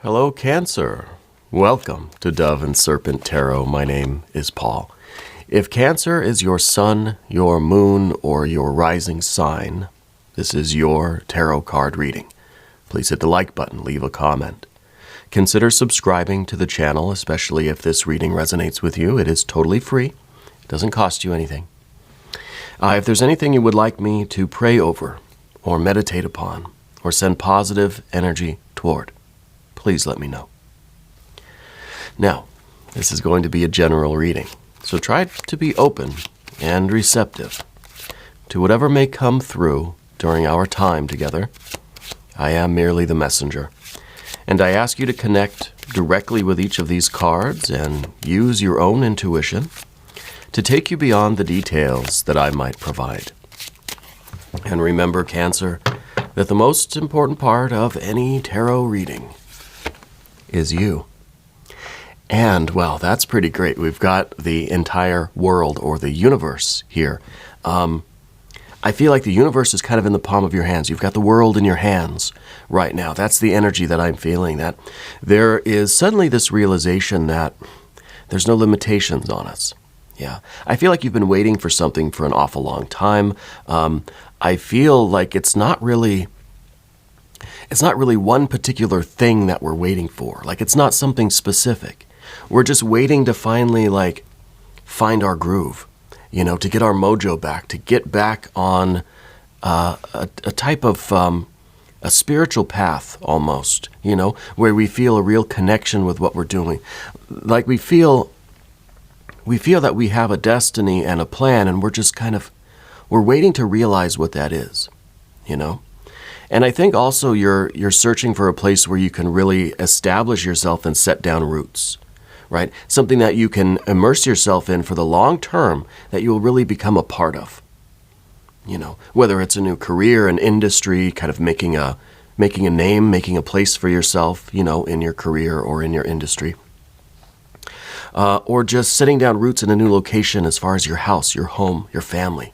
Hello, Cancer. Welcome to Dove and Serpent Tarot. My name is Paul. If Cancer is your sun, your moon, or your rising sign, this is your tarot card reading. Please hit the like button, leave a comment. Consider subscribing to the channel, especially if this reading resonates with you. It is totally free. It doesn't cost you anything. If there's anything you would like me to pray over, or meditate upon, or send positive energy toward, please let me know. Now, this is going to be a general reading, so try to be open and receptive to whatever may come through during our time together. I am merely the messenger, and I ask you to connect directly with each of these cards and use your own intuition to take you beyond the details that I might provide. And remember, Cancer, that the most important part of any tarot reading is you. And, well, that's pretty great. We've got the entire world or the universe here. I feel like the universe is kind of in the palm of your hands. You've got the world in your hands right now. That's the energy that I'm feeling, that there is suddenly this realization that there's no limitations on us. Yeah. I feel like you've been waiting for something for an awful long time. I feel like it's not really one particular thing that we're waiting for. Like, it's not something specific. We're just waiting to finally, find our groove, to get our mojo back, to get back on a type of a spiritual path almost, where we feel a real connection with what we're doing. Like we feel that we have a destiny and a plan, and we're waiting to realize what that is, And I think also you're searching for a place where you can really establish yourself and set down roots, right? Something that you can immerse yourself in for the long term that you will really become a part of. Whether it's a new career, an industry, kind of making a name, making a place for yourself, in your career or in your industry. Or just setting down roots in a new location as far as your house, your home, your family,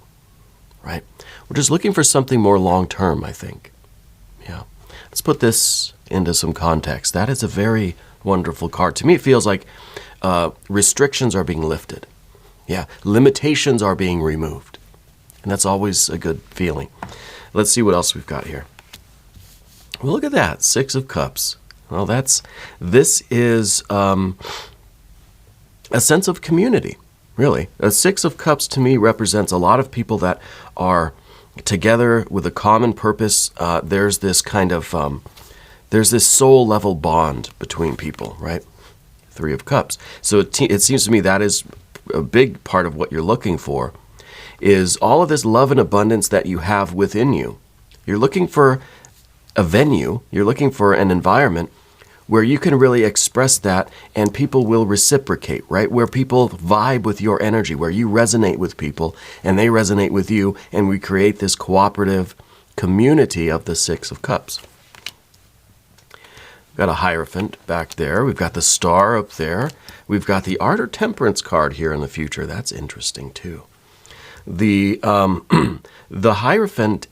right? We're just looking for something more long-term, I think. Yeah. Let's put this into some context. That is a very wonderful card. To me, it feels like restrictions are being lifted. Yeah. Limitations are being removed. And that's always a good feeling. Let's see what else we've got here. Well, look at that. 6 of Cups. Well, this is a sense of community, really. A 6 of Cups to me represents a lot of people that are together with a common purpose. There's this kind of, there's this soul level bond between people, right? 3 of Cups. So it seems to me that is a big part of what you're looking for, is all of this love and abundance that you have within you. You're looking for a venue, you're looking for an environment where you can really express that and people will reciprocate, right? Where people vibe with your energy, where you resonate with people and they resonate with you, and we create this cooperative community of the 6 of Cups. We've got a Hierophant back there. We've got the Star up there. We've got the Art or Temperance card here in the future. That's interesting too. The Hierophant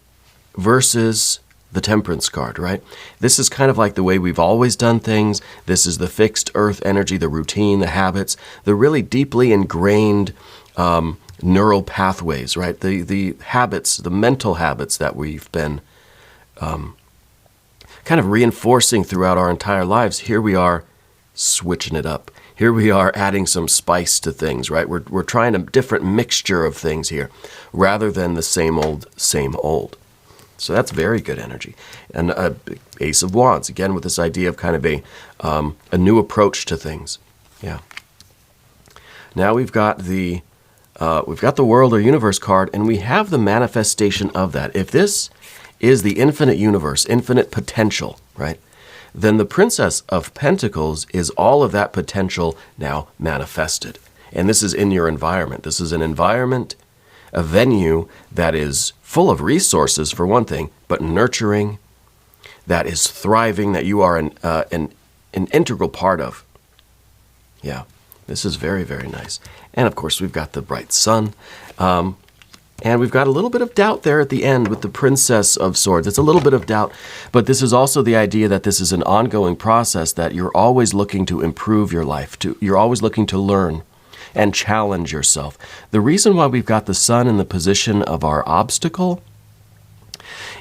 versus the Temperance card, right? This is kind of like the way we've always done things. This is the fixed earth energy, the routine, the habits, the really deeply ingrained neural pathways, right? The habits, the mental habits that we've been kind of reinforcing throughout our entire lives. Here we are switching it up. Here we are adding some spice to things, right? We're trying a different mixture of things here rather than the same old, same old. So that's very good energy. And Ace of Wands, again, with this idea of kind of a new approach to things. Yeah. Now we've got the World or Universe card, and we have the manifestation of that. If this is the infinite universe, infinite potential, right? Then the Princess of Pentacles is all of that potential now manifested. And this is in your environment. This is an environment, a venue that is full of resources for one thing, but nurturing, that is thriving, that you are an integral part of. Yeah, this is very, very nice. And of course, we've got the bright sun. And we've got a little bit of doubt there at the end with the Princess of Swords. It's a little bit of doubt, but this is also the idea that this is an ongoing process, that you're always looking to improve your life. You're always looking to learn and challenge yourself. The reason why we've got the Sun in the position of our obstacle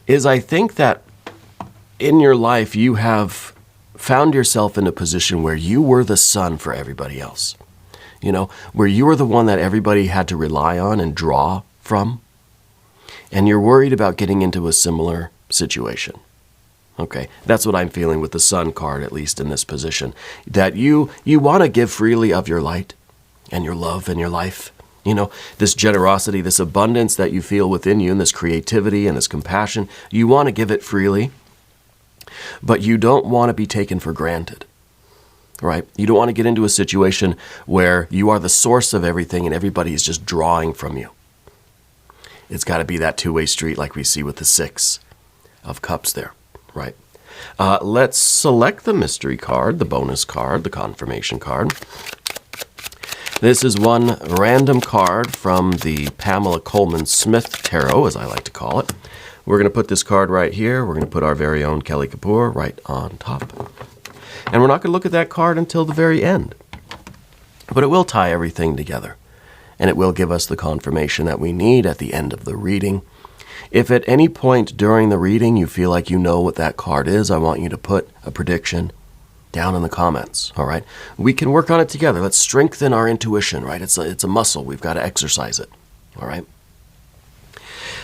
is I think that in your life you have found yourself in a position where you were the sun for everybody else. You know, where you were the one that everybody had to rely on and draw from, and you're worried about getting into a similar situation. Okay, that's what I'm feeling with the Sun card, at least in this position, that you want to give freely of your light and your love and your life. You know, this generosity, this abundance that you feel within you, and this creativity and this compassion, you want to give it freely, but you don't want to be taken for granted. Right? You don't want to get into a situation where you are the source of everything and everybody is just drawing from you. It's got to be that two-way street like we see with the Six of Cups there, right? Let's select the mystery card, the bonus card, the confirmation card. This is one random card from the Pamela Coleman Smith Tarot, as I like to call it. We're going to put this card right here. We're going to put our very own Kelly Kapoor right on top. And we're not going to look at that card until the very end. But it will tie everything together. And it will give us the confirmation that we need at the end of the reading. If at any point during the reading you feel like you know what that card is, I want you to put a prediction down in the comments, all right? We can work on it together. Let's strengthen our intuition, right? It's a muscle. We've got to exercise it, all right?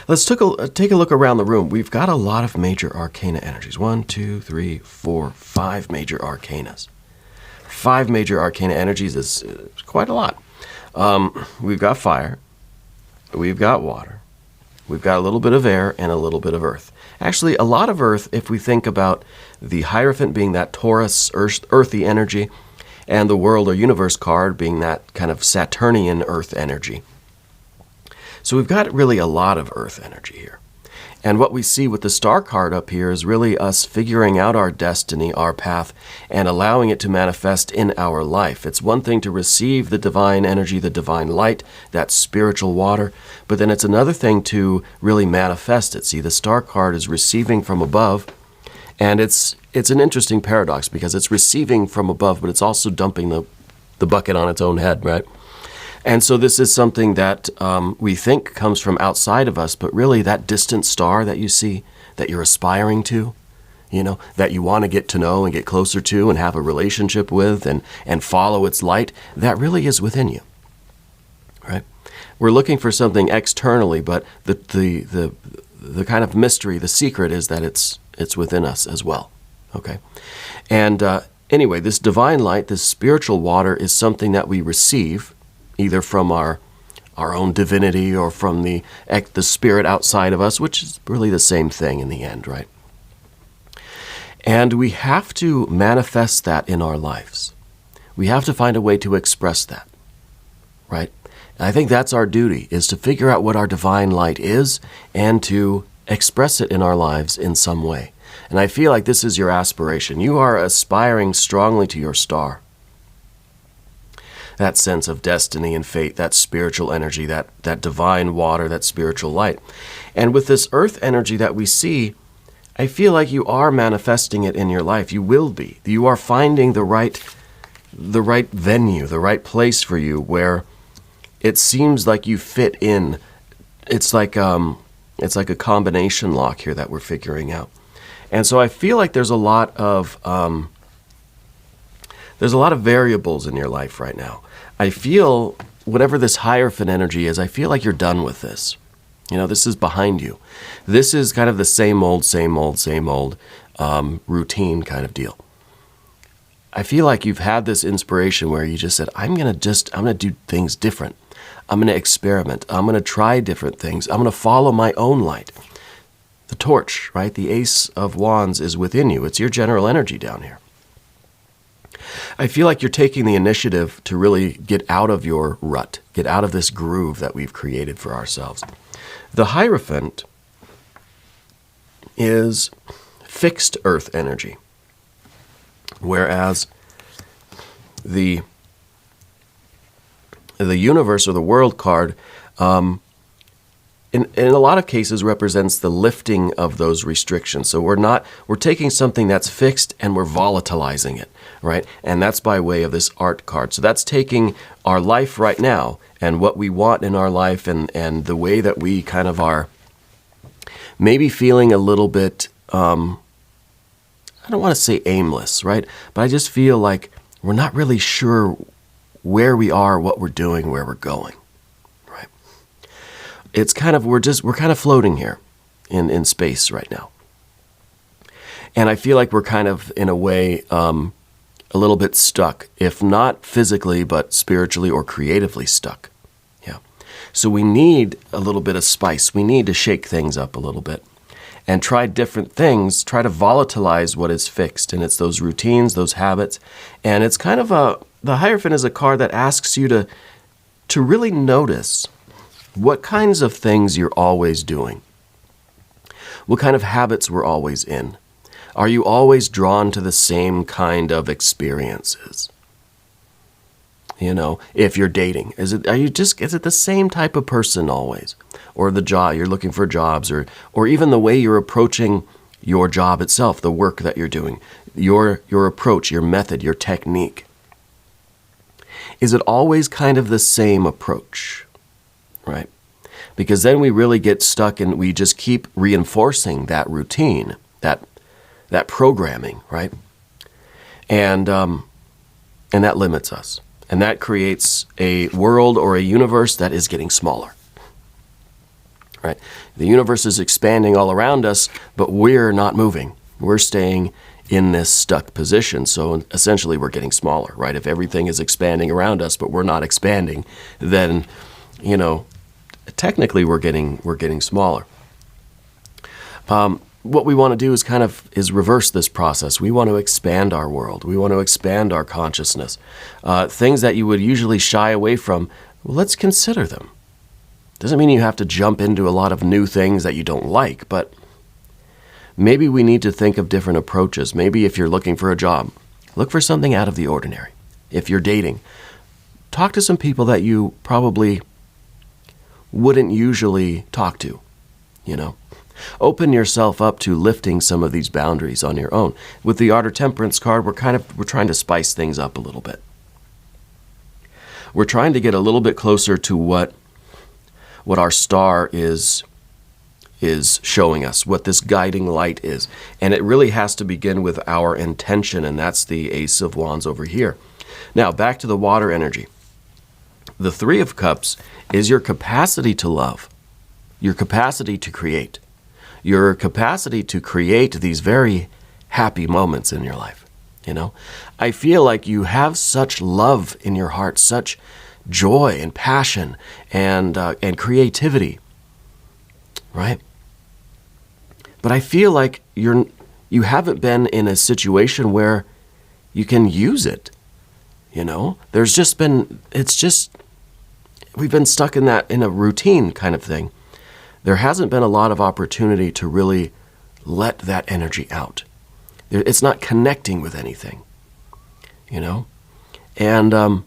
Let's take a look around the room. We've got a lot of major arcana energies. 1, 2, 3, 4, 5 major arcanas. 5 major arcana energies is quite a lot. We've got fire, we've got water, we've got a little bit of air, and a little bit of earth. Actually, a lot of earth if we think about the Hierophant being that Taurus, earthy energy, and the World or Universe card being that kind of Saturnian earth energy. So we've got really a lot of earth energy here. And what we see with the Star card up here is really us figuring out our destiny, our path, and allowing it to manifest in our life. It's one thing to receive the divine energy, the divine light, that spiritual water, but then it's another thing to really manifest it. See, the Star card is receiving from above, and it's an interesting paradox because it's receiving from above, but it's also dumping the bucket on its own head, right? And so this is something that we think comes from outside of us, but really that distant star that you see, that you're aspiring to, you know, that you want to get to know and get closer to and have a relationship with and follow its light, that really is within you, right? We're looking for something externally, but the kind of mystery, the secret is that it's within us as well, okay? And anyway, this divine light, this spiritual water is something that we receive either from our own divinity or from the spirit outside of us, which is really the same thing in the end, right? And we have to manifest that in our lives. We have to find a way to express that, right? And I think that's our duty, is to figure out what our divine light is and to express it in our lives in some way. And I feel like this is your aspiration. You are aspiring strongly to your star. That sense of destiny and fate, that spiritual energy, that divine water, that spiritual light. And with this earth energy that we see, I feel like you are manifesting it in your life. You will be. You are finding the right venue, the right place for you where it seems like you fit in. It's like a combination lock here that we're figuring out. And so I feel like there's a lot of variables in your life right now. I feel, whatever this Hierophant energy is, I feel like you're done with this. You know, this is behind you. This is kind of the same old routine kind of deal. I feel like you've had this inspiration where you just said, I'm going to do things different. I'm going to experiment. I'm going to try different things. I'm going to follow my own light. The torch, right? The Ace of Wands is within you. It's your general energy down here. I feel like you're taking the initiative to really get out of your rut, get out of this groove that we've created for ourselves. The Hierophant is fixed earth energy, whereas the universe or the world card in a lot of cases represents the lifting of those restrictions. So we're taking something that's fixed and we're volatilizing it, right? And that's by way of this art card. So that's taking our life right now and what we want in our life and the way that we kind of are maybe feeling a little bit, I don't want to say aimless, right? But I just feel like we're not really sure where we are, what we're doing, where we're going. It's kind of, we're kind of floating here in space right now. And I feel like we're kind of, in a way, a little bit stuck, if not physically, but spiritually or creatively stuck. Yeah. So we need a little bit of spice. We need to shake things up a little bit and try different things, try to volatilize what is fixed. And it's those routines, those habits. And it's kind of the Hierophant is a card that asks you to really notice what kinds of things you're always doing? What kind of habits we're always in? Are you always drawn to the same kind of experiences? You know, if you're dating, is it the same type of person always? Or the job, you're looking for jobs, or even the way you're approaching your job itself, the work that you're doing, your approach, your method, your technique. Is it always kind of the same approach? Right? Because then we really get stuck and we just keep reinforcing that routine, that programming, right? And that limits us. And that creates a world or a universe that is getting smaller, right? The universe is expanding all around us, but we're not moving. We're staying in this stuck position. So essentially we're getting smaller, right? If everything is expanding around us, but we're not expanding, then, you know, technically we're getting smaller. What we want to do is reverse this process. We want to expand our world. We want to expand our consciousness. Things that you would usually shy away from, well, let's consider them. Doesn't mean you have to jump into a lot of new things that you don't like, but maybe we need to think of different approaches. Maybe if you're looking for a job, look for something out of the ordinary. If you're dating, talk to some people that you probably wouldn't usually talk to, you know. Open yourself up to lifting some of these boundaries on your own. With the Art or Temperance card, we're trying to spice things up a little bit. We're trying to get a little bit closer to what our star is showing us, what this guiding light is. And it really has to begin with our intention, and that's the Ace of Wands over here. Now, back to the water energy. The Three of Cups is your capacity to love, your capacity to create, your capacity to create these very happy moments in your life. You know, I feel like you have such love in your heart, such joy and passion and creativity, right? But I feel like you haven't been in a situation where you can use it. You know, we've been stuck in a routine kind of thing. There hasn't been a lot of opportunity to really let that energy out. It's not connecting with anything, you know? And I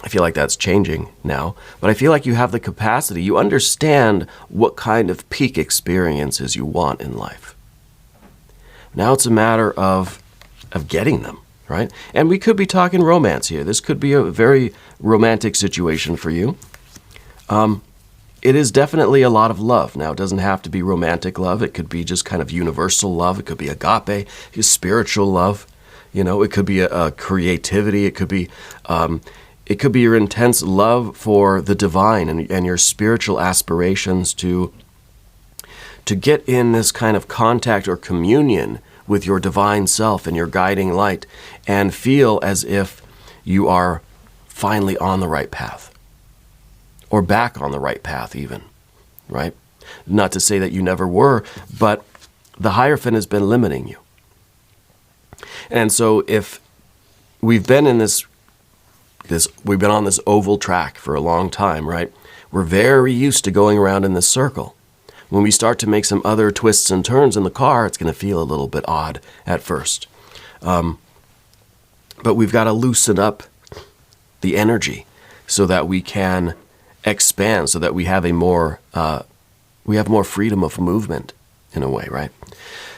feel like that's changing now. But I feel like you have the capacity. You understand what kind of peak experiences you want in life. Now it's a matter of getting them. Right? And we could be talking romance here. This could be a very romantic situation for you. It is definitely a lot of love. Now, it doesn't have to be romantic love. It could be just kind of universal love. It could be agape, spiritual love. You know, it could be a creativity. It could be your intense love for the divine and your spiritual aspirations to get in this kind of contact or communion with your divine self and your guiding light and feel as if you are finally on the right path or back on the right path even, right? Not to say that you never were, but the Hierophant has been limiting you. And so if we've been in we've been on this oval track for a long time, right? We're very used to going around in this circle. When we start to make some other twists and turns in the car, it's going to feel a little bit odd at first. But we've got to loosen up the energy so that we can expand so that we have more freedom of movement in a way, right?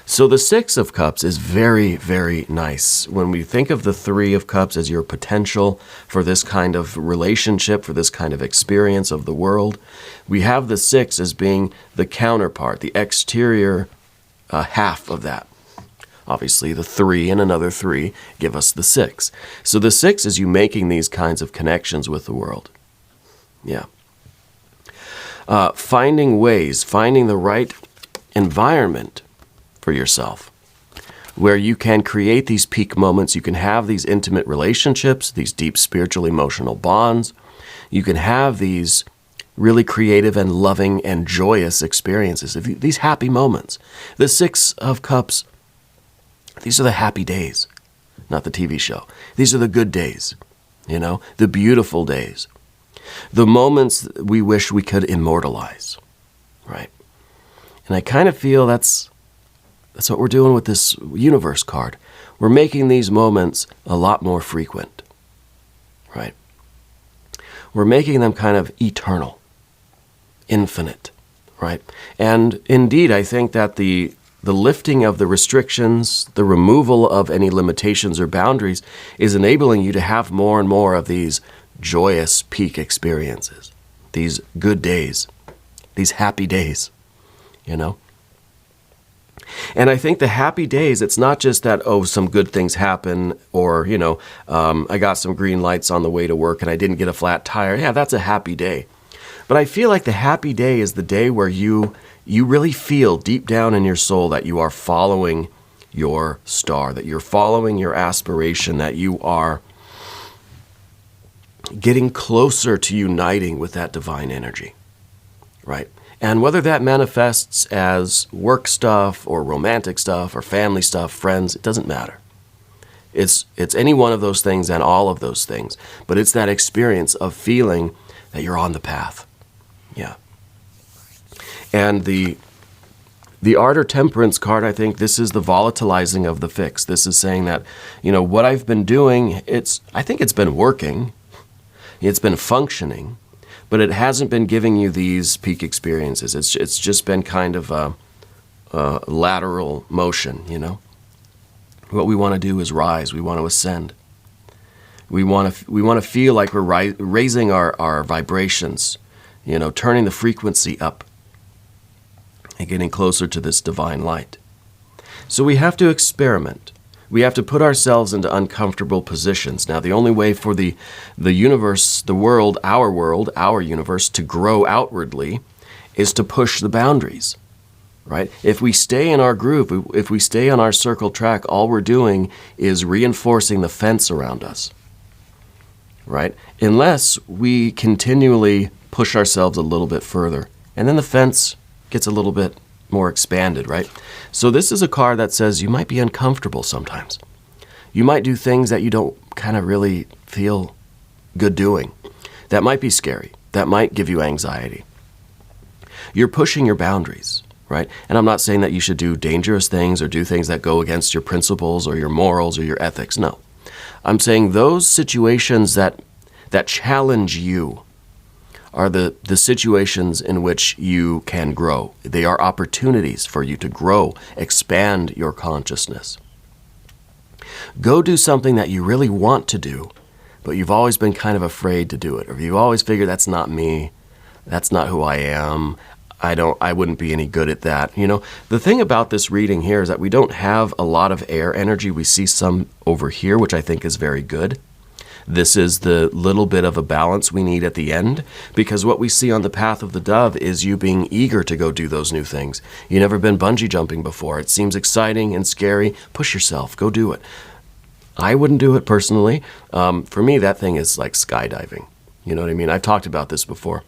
So the Six of Cups is very, very nice. When we think of the Three of Cups as your potential for this kind of relationship, for this kind of experience of the world, we have the Six as being the counterpart, the exterior half of that. Obviously, the Three and another Three give us the Six. So the Six is you making these kinds of connections with the world. Yeah. Finding ways, finding the right environment for yourself, where you can create these peak moments, you can have these intimate relationships, these deep spiritual emotional bonds, you can have these really creative and loving and joyous experiences, these happy moments. The Six of Cups, these are the happy days, not the TV show. These are the good days, the beautiful days, the moments we wish we could immortalize, right? And I kind of feel that's what we're doing with this universe card. We're making these moments a lot more frequent, right? We're making them kind of eternal, infinite, right? And indeed, I think that the lifting of the restrictions, the removal of any limitations or boundaries is enabling you to have more and more of these joyous peak experiences, these good days, these happy days, And I think the happy days, it's not just that, some good things happen, or, I got some green lights on the way to work and I didn't get a flat tire. Yeah, that's a happy day. But I feel like the happy day is the day where you really feel deep down in your soul that you are following your star, that you're following your aspiration, that you are getting closer to uniting with that divine energy, right? And whether that manifests as work stuff or romantic stuff or family stuff, friends, it doesn't matter. It's any one of those things and all of those things. But it's that experience of feeling that you're on the path. Yeah. And the Art or Temperance card, I think this is the volatilizing of the fix. This is saying that, what I've been doing, I think it's been working. It's been functioning. But it hasn't been giving you these peak experiences. It's just been kind of a lateral motion, What we want to do is rise. We want to ascend. We want to feel like we're raising our vibrations, turning the frequency up and getting closer to this divine light. So we have to experiment. We have to put ourselves into uncomfortable positions. Now, the only way for the universe, the world, our universe, to grow outwardly is to push the boundaries, right? If we stay in our groove, if we stay on our circle track, all we're doing is reinforcing the fence around us, right? Unless we continually push ourselves a little bit further, and then the fence gets a little bit more expanded, right? So this is a card that says you might be uncomfortable sometimes. You might do things that you don't kind of really feel good doing. That might be scary. That might give you anxiety. You're pushing your boundaries, right? And I'm not saying that you should do dangerous things or do things that go against your principles or your morals or your ethics. No. I'm saying those situations that challenge you are the situations in which you can grow. They are opportunities for you to grow, expand your consciousness. Go do something that you really want to do, but you've always been kind of afraid to do it, or you've always figured that's not me, that's not who I am, I wouldn't be any good at that. The thing about this reading here is that we don't have a lot of air energy. We see some over here, which I think is very good. This is the little bit of a balance we need at the end, because what we see on the path of the dove is you being eager to go do those new things. You've never been bungee jumping before. It seems exciting and scary. Push yourself. Go do it. I wouldn't do it personally. For me, that thing is like skydiving. You know what I mean? I've talked about this before.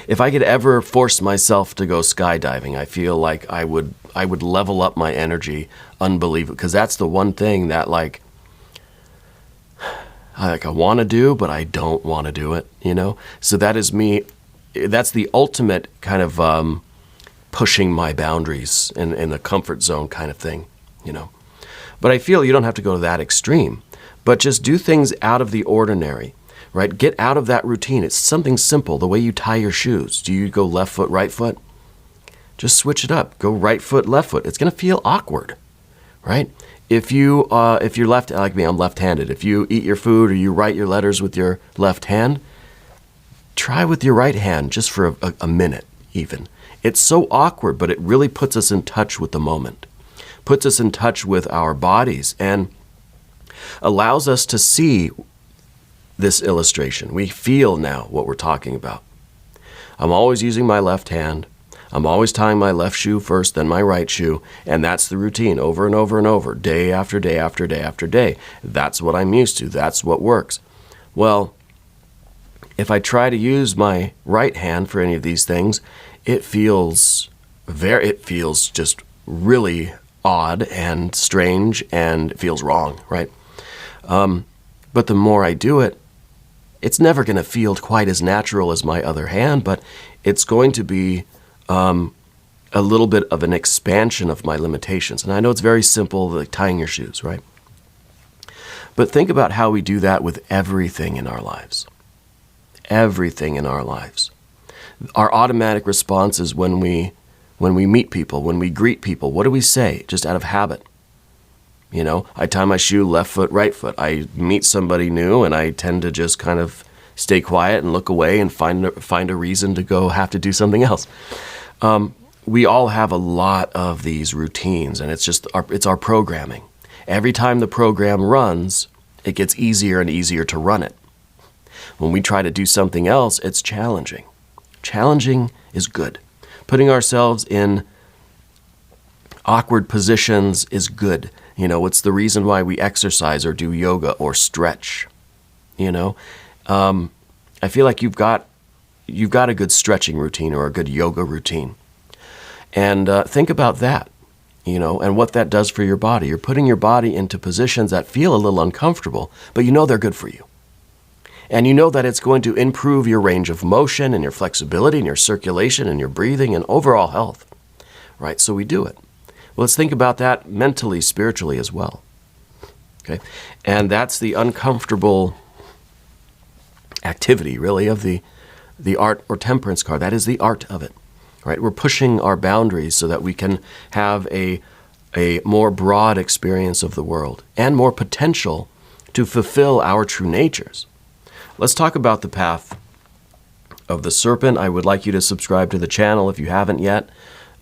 If I could ever force myself to go skydiving, I feel like I would level up my energy unbelievably, because that's the one thing that I want to do, but I don't want to do it, So that is me. That's the ultimate kind of pushing my boundaries in the comfort zone kind of thing, But I feel you don't have to go to that extreme, but just do things out of the ordinary. right? Get out of that routine. It's something simple, the way you tie your shoes. Do you go left foot, right foot? Just switch it up. Go right foot, left foot. It's going to feel awkward, right? If you're left, like me, I'm left-handed. If you eat your food or you write your letters with your left hand, try with your right hand just for a minute even. It's so awkward, but it really puts us in touch with the moment, puts us in touch with our bodies, and allows us to see this illustration. We feel now what we're talking about. I'm always using my left hand. I'm always tying my left shoe first, then my right shoe, and that's the routine over and over and over, day after day after day after day. That's what I'm used to. That's what works. Well, if I try to use my right hand for any of these things, it feels just really odd and strange, and it feels wrong, right? But the more I do it, it's never going to feel quite as natural as my other hand, but it's going to be a little bit of an expansion of my limitations. And I know it's very simple, like tying your shoes, right? But think about how we do that with everything in our lives. Everything in our lives. Our automatic responses when we meet people, when we greet people, what do we say just out of habit? You know, I tie my shoe left foot, right foot. I meet somebody new and I tend to just kind of stay quiet and look away and find a reason to go have to do something else. We all have a lot of these routines, and it's our programming. Every time the program runs, it gets easier and easier to run it. When we try to do something else, it's challenging. Challenging is good. Putting ourselves in awkward positions is good. You know, it's the reason why we exercise or do yoga or stretch. You know, I feel like you've got a good stretching routine or a good yoga routine. And think about that, you know, and what that does for your body. You're putting your body into positions that feel a little uncomfortable, but you know they're good for you. And you know that it's going to improve your range of motion and your flexibility and your circulation and your breathing and overall health, right? So we do it. Well, let's think about that mentally, spiritually as well, okay? And that's the uncomfortable activity, really, of the art or temperance card. That is the art of it, right? We're pushing our boundaries so that we can have a more broad experience of the world and more potential to fulfill our true natures. Let's talk about the path of the serpent. I would like you to subscribe to the channel if you haven't yet.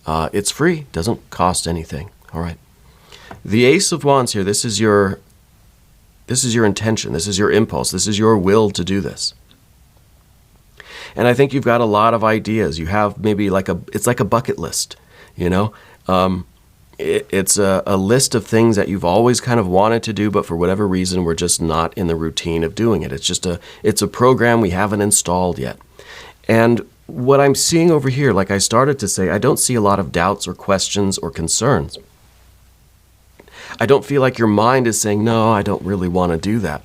It's free, doesn't cost anything. All right. The Ace of Wands here, this is your intention, this is your impulse, this is your will to do this. And I think you've got a lot of ideas. You have maybe it's like a bucket list, you know? It's a list of things that you've always kind of wanted to do, but for whatever reason, we're just not in the routine of doing it. It's a program we haven't installed yet. And what I'm seeing over here, like I started to say, I don't see a lot of doubts or questions or concerns. I don't feel like your mind is saying, no, I don't really want to do that.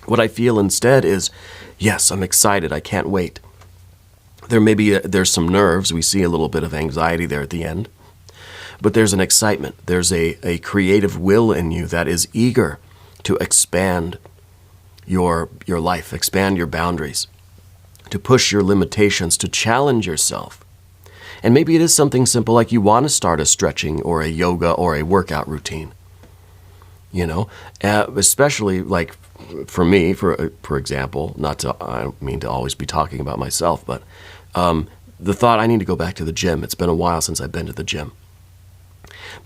What I feel instead is, yes, I'm excited. I can't wait. There's some nerves. We see a little bit of anxiety there at the end. But there's an excitement. There's a creative will in you that is eager to expand your life, expand your boundaries, to push your limitations, to challenge yourself. And maybe it is something simple like you want to start a stretching or a yoga or a workout routine. You know, especially like for me, for example, I don't mean to always be talking about myself, but the thought I need to go back to the gym. It's been a while since I've been to the gym.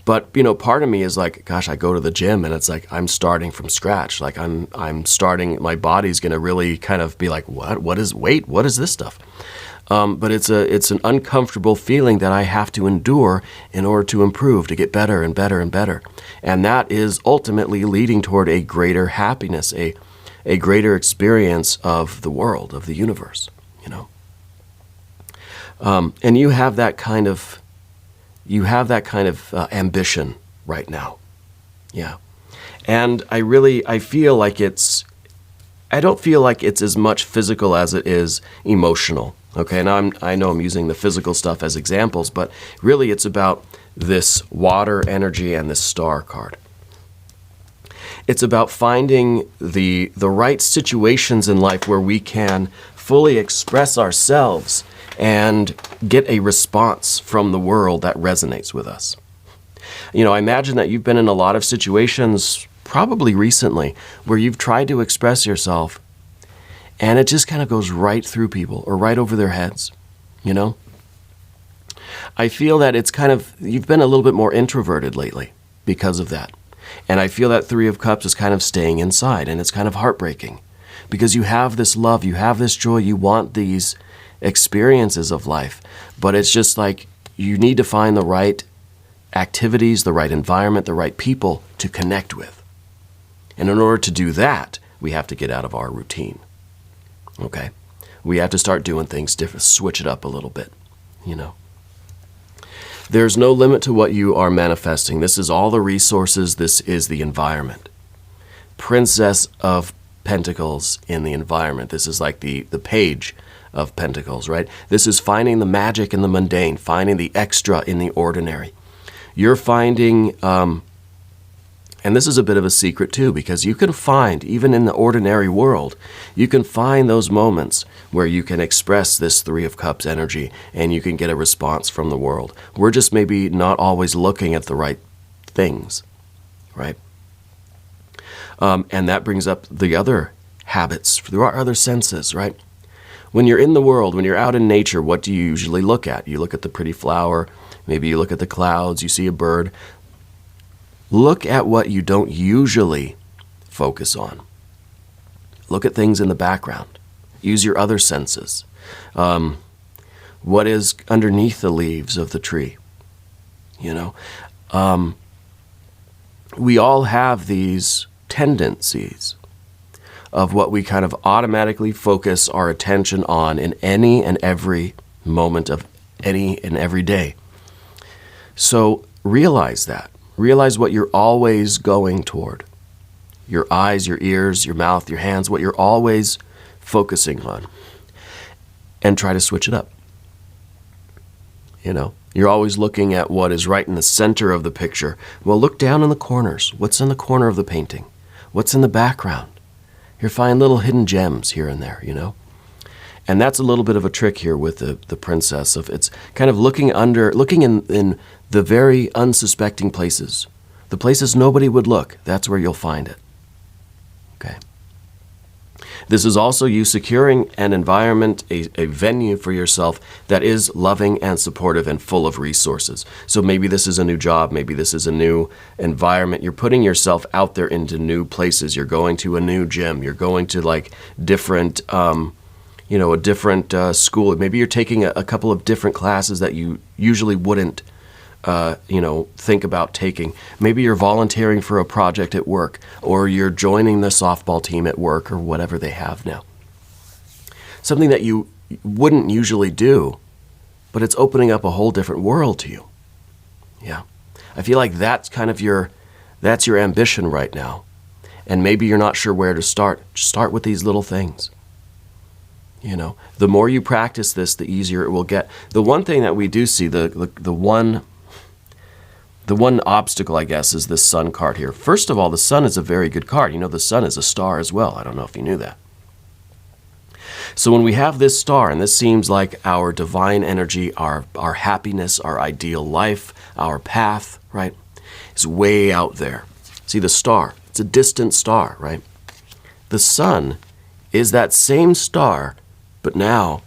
But, you know, part of me is like, gosh, I go to the gym and it's like I'm starting from scratch. Like I'm starting, my body's going to really kind of be like, what is this stuff? But it's an uncomfortable feeling that I have to endure in order to improve, to get better and better and better. And that is ultimately leading toward a greater happiness, a greater experience of the world, of the universe, you know. And you have that kind of ambition right now. Yeah. And I feel like I don't feel like it's as much physical as it is emotional. Okay, now I know I'm using the physical stuff as examples, but really it's about this water energy and this star card. It's about finding the right situations in life where we can fully express ourselves and get a response from the world that resonates with us. I imagine that you've been in a lot of situations, probably recently, where you've tried to express yourself and it just kind of goes right through people or right over their heads, I feel that you've been a little bit more introverted lately because of that. And I feel that Three of Cups is kind of staying inside, and it's kind of heartbreaking because you have this love, you have this joy, you want these experiences of life, but it's just like you need to find the right activities, the right environment, the right people to connect with. And in order to do that, we have to get out of our routine. Okay? We have to start doing things different, switch it up a little bit, There's no limit to what you are manifesting. This is all the resources. This is the environment. Princess of Pentacles in the environment. This is like the page of Pentacles, right? This is finding the magic in the mundane, finding the extra in the ordinary. You're finding, and this is a bit of a secret too, because you can find, even in the ordinary world, you can find those moments where you can express this Three of Cups energy and you can get a response from the world. We're just maybe not always looking at the right things, right? And that brings up the other habits through our other senses, right? When you're in the world, when you're out in nature, what do you usually look at? You look at the pretty flower, maybe you look at the clouds, you see a bird. Look at what you don't usually focus on. Look at things in the background. Use your other senses. What is underneath the leaves of the tree? We all have these tendencies of what we kind of automatically focus our attention on in any and every moment of any and every day. So realize that. Realize what you're always going toward. Your eyes, your ears, your mouth, your hands, what you're always focusing on. And try to switch it up. You're always looking at what is right in the center of the picture. Well, look down in the corners. What's in the corner of the painting? What's in the background? You'll find little hidden gems here and there, And that's a little bit of a trick here with the princess. It's kind of looking in the very unsuspecting places. The places nobody would look, that's where you'll find it. Okay. This is also you securing an environment, a venue for yourself that is loving and supportive and full of resources. So maybe this is a new job, maybe this is a new environment. You're putting yourself out there into new places. You're going to a new gym. You're going to different, a different school. Maybe you're taking a couple of different classes that you usually wouldn't think about taking. Maybe you're volunteering for a project at work, or you're joining the softball team at work, or whatever they have now. Something that you wouldn't usually do, but it's opening up a whole different world to you. Yeah. I feel like that's kind of that's your ambition right now. And maybe you're not sure where to start. Just start with these little things. The more you practice this, the easier it will get. The one thing that we do see, the one obstacle, I guess, is this Sun card here. First of all, the Sun is a very good card. The Sun is a star as well. I don't know if you knew that. So when we have this star, and this seems like our divine energy, our happiness, our ideal life, our path, right, is way out there. See, the star, it's a distant star, right? The Sun is that same star, but now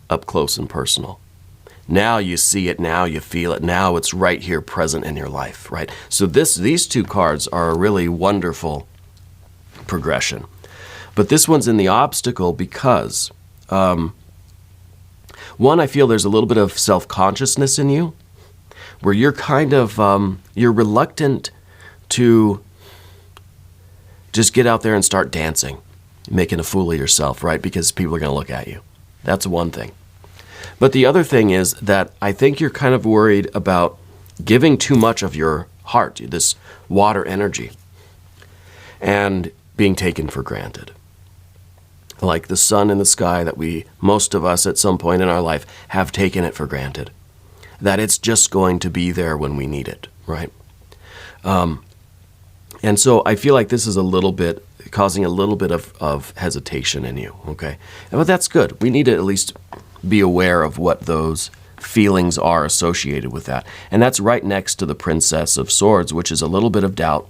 up close and personal. Now you see it, now you feel it, now it's right here present in your life, right? So these two cards are a really wonderful progression. But this one's in the obstacle because, one, I feel there's a little bit of self-consciousness in you, where you're kind of, you're reluctant to just get out there and start dancing, making a fool of yourself, right? Because people are going to look at you. That's one thing. But the other thing is that I think you're kind of worried about giving too much of your heart, this water energy, and being taken for granted. Like the sun in the sky that most of us at some point in our life have taken it for granted. That it's just going to be there when we need it, right? And so I feel like this is causing a little bit of hesitation in you, okay? But that's good. We need to at least be aware of what those feelings are associated with that. And that's right next to the Princess of Swords, which is a little bit of doubt.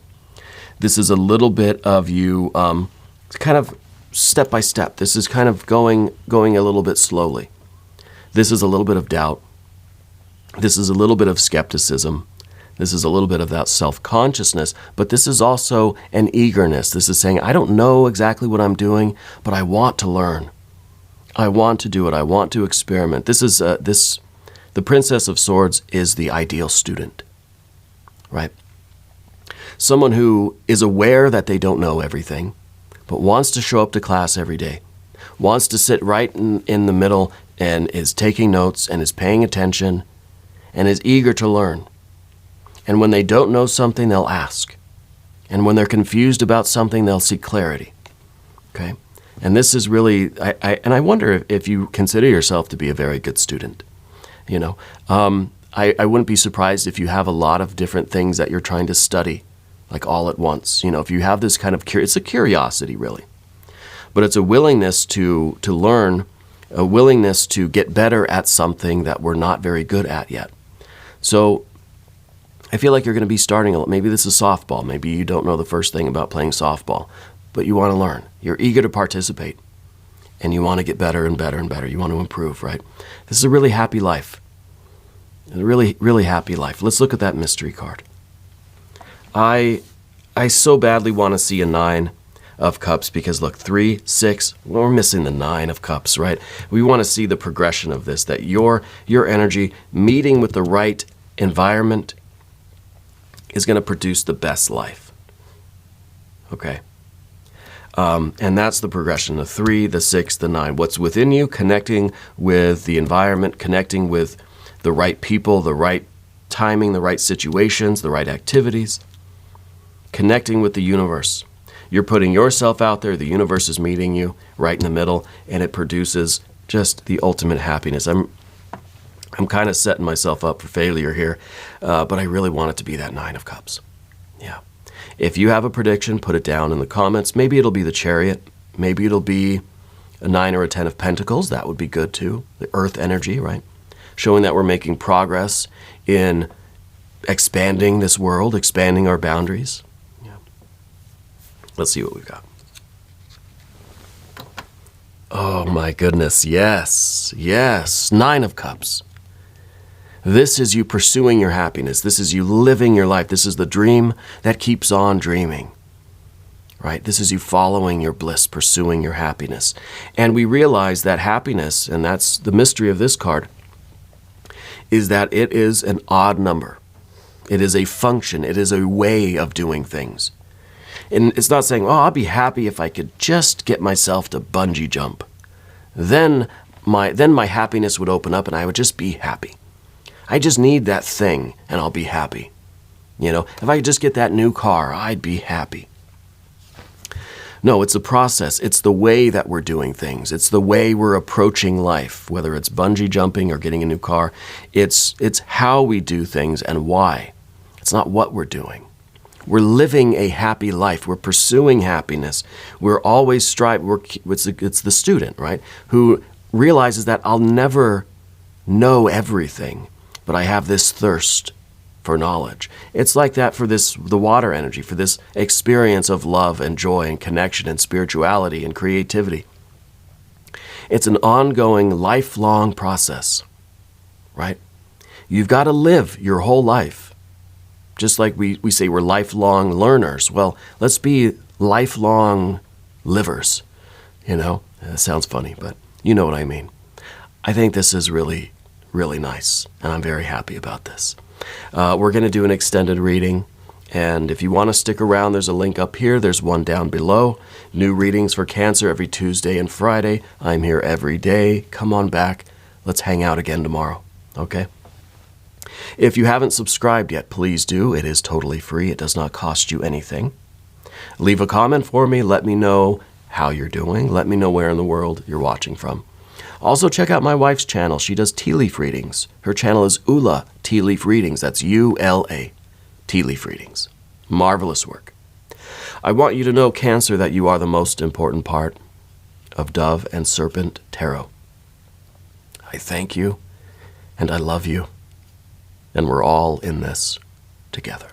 This is a little bit of you kind of step by step. This is kind of going a little bit slowly. This is a little bit of doubt. This is a little bit of skepticism. This is a little bit of that self-consciousness, but this is also an eagerness. This is saying, I don't know exactly what I'm doing, but I want to learn. I want to do it. I want to experiment. The Princess of Swords is the ideal student, right? Someone who is aware that they don't know everything, but wants to show up to class every day, wants to sit right in the middle and is taking notes and is paying attention and is eager to learn. And when they don't know something, they'll ask. And when they're confused about something, they'll seek clarity. Okay? And this is really, I wonder if you consider yourself to be a very good student. You know, I wouldn't be surprised if you have a lot of different things that you're trying to study, like all at once. You know, if you have this kind of, it's a curiosity really. But it's a willingness to learn, a willingness to get better at something that we're not very good at yet. So I feel like you're going to be starting, maybe this is softball. Maybe you don't know the first thing about playing softball, but you want to learn. You're eager to participate, and you want to get better and better and better. You want to improve, right? This is a really happy life. A really, really happy life. Let's look at that mystery card. I so badly want to see a 9 of Cups because look, 3, 6, we're missing the 9 of Cups, right? We want to see the progression of this, that your energy meeting with the right environment is going to produce the best life. Okay? And that's the progression, the 3, the 6, the 9. What's within you, connecting with the environment, connecting with the right people, the right timing, the right situations, the right activities, connecting with the universe. You're putting yourself out there, the universe is meeting you right in the middle, and it produces just the ultimate happiness. I'm kind of setting myself up for failure here, but I really want it to be that 9 of Cups. Yeah. If you have a prediction, put it down in the comments. Maybe it'll be the Chariot. Maybe it'll be a 9 or a 10 of Pentacles. That would be good too. The Earth energy, right? Showing that we're making progress in expanding this world, expanding our boundaries. Yeah. Let's see what we've got. Oh my goodness, yes, yes, 9 of Cups. This is you pursuing your happiness. This is you living your life. This is the dream that keeps on dreaming, right? This is you following your bliss, pursuing your happiness. And we realize that happiness, and that's the mystery of this card, is that it is an odd number. It is a function. It is a way of doing things. And it's not saying, oh, I'll be happy if I could just get myself to bungee jump. Then my happiness would open up and I would just be happy. I just need that thing and I'll be happy. You know, if I could just get that new car, I'd be happy. No, it's a process. It's the way that we're doing things. It's the way we're approaching life, whether it's bungee jumping or getting a new car. It's how we do things and why. It's not what we're doing. We're living a happy life. We're pursuing happiness. We're always striving. It's the student, right, who realizes that I'll never know everything, but I have this thirst for knowledge. It's like that for the water energy, for this experience of love and joy and connection and spirituality and creativity. It's an ongoing, lifelong process, right? You've got to live your whole life. Just like we say we're lifelong learners. Well, let's be lifelong livers. You know, that sounds funny, but you know what I mean. I think this is really, really nice, and I'm very happy about this. We're going to do an extended reading, and if you want to stick around, there's a link up here. There's one down below. New readings for Cancer every Tuesday and Friday. I'm here every day. Come on back. Let's hang out again tomorrow, okay? If you haven't subscribed yet, please do. It is totally free. It does not cost you anything. Leave a comment for me. Let me know how you're doing. Let me know where in the world you're watching from. Also, check out my wife's channel. She does tea leaf readings. Her channel is Ula Tea Leaf Readings. That's U-L-A, Tea Leaf Readings. Marvelous work. I want you to know, Cancer, that you are the most important part of Dove and Serpent Tarot. I thank you, and I love you, and we're all in this together.